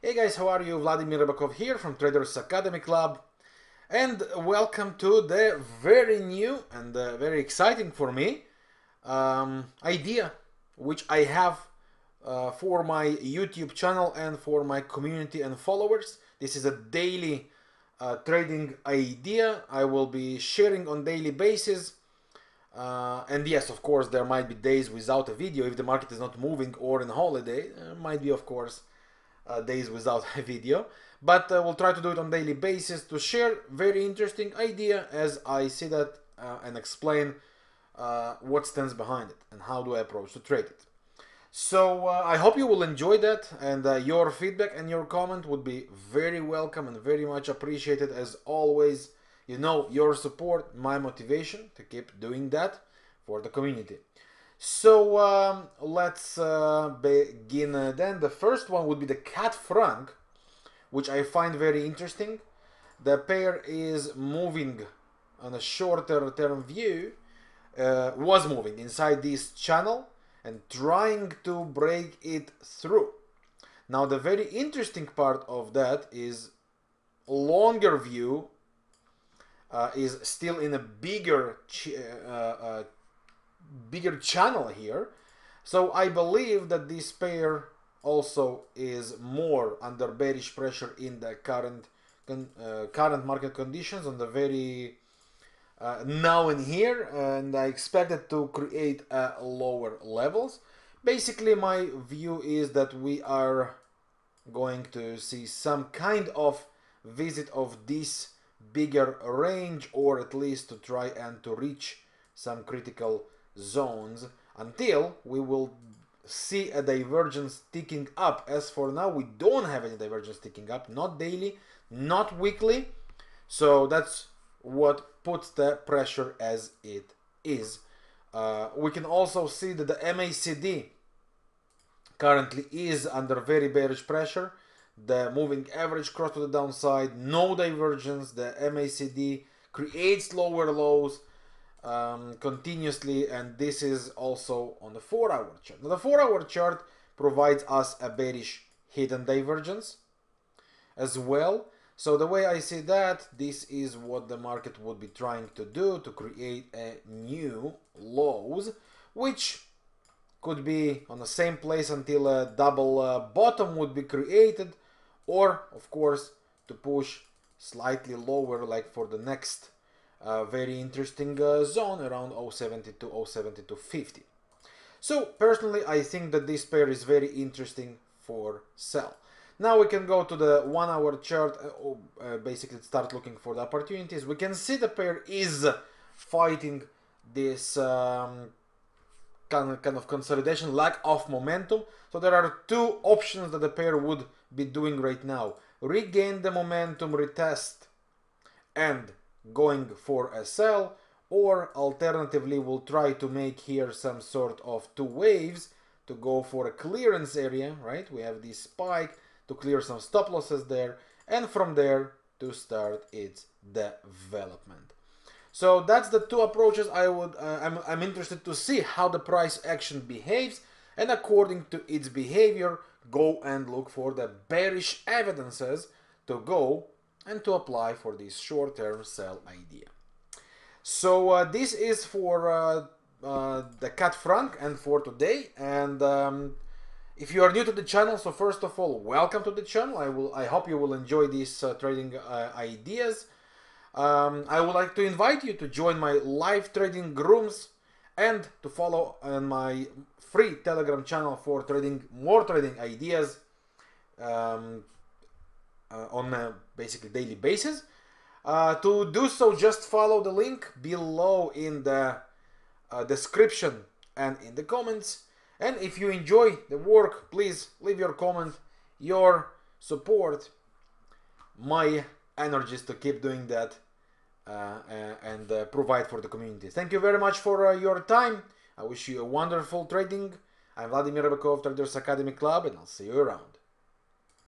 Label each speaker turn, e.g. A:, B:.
A: Hey guys, how are you? Vladimir Ribakov here from Traders Academy Club, and welcome to the very new and very exciting for me idea which I have for my YouTube channel and for my community and followers. This is a daily trading idea I will be sharing on daily basis. And yes, of course, there might be days without a video if the market is not moving or in holiday. There might be, of course, days without a video, but we'll try to do it on daily basis to share very interesting idea as I see that and explain what stands behind it and how do I approach to trade it. So I hope you will enjoy that, and your feedback and your comment would be very welcome and very much appreciated as always. You know, your support, my motivation to keep doing that for the community. So let's begin then. The first one would be the CAD franc, which I find very interesting. The pair is moving on a shorter term view, was moving inside this channel and trying to break it through. Now the very interesting part of that is longer view is still in a bigger channel here, so I believe that this pair also is more under bearish pressure in the current market conditions on the very now and here, and I expect it to create lower levels. Basically, my view is that we are going to see some kind of visit of this bigger range, or at least to try and to reach some critical zones until we will see a divergence ticking up. As for now, we don't have any divergence ticking up, not daily, not weekly, so that's what puts the pressure as it is. We can also see that the MACD currently is under very bearish pressure. The moving average crossed to the downside, no divergence. The MACD creates lower lows continuously, and this is also on the 4-hour chart. Now the 4-hour chart provides us a bearish hidden divergence as well. So the way I see that, this is what the market would be trying to do, to create a new lows, which could be on the same place until a double bottom would be created, or of course to push slightly lower, like for the next very interesting zone around 0.72, 0.7250. So personally, I think that this pair is very interesting for sell. Now we can go to the 1-hour chart, basically start looking for the opportunities. We can see the pair is fighting this kind of consolidation, lack of momentum. So there are two options that the pair would be doing right now: regain the momentum, retest, and going for a sell, or alternatively we'll try to make here some sort of two waves to go for a clearance area, right? We have this spike to clear some stop losses there, and from there to start its development. So that's the two approaches I would I'm interested to see how the price action behaves, and according to its behavior go and look for the bearish evidences to go and to apply for this short-term sell idea. So this is for the CAD franc and for today. And if you are new to the channel, so first of all, welcome to the channel. I hope you will enjoy these trading ideas. I would like to invite you to join my live trading rooms and to follow on my free Telegram channel for trading more trading ideas on a basically daily basis. To do so, just follow the link below in the description and in the comments. And if you enjoy the work, please leave your comment. Your support my energies to keep doing that and provide for the community. Thank you very much for your time. I wish you a wonderful trading. I'm Vladimir Ribakov, Traders Academy Club, and I'll see you around.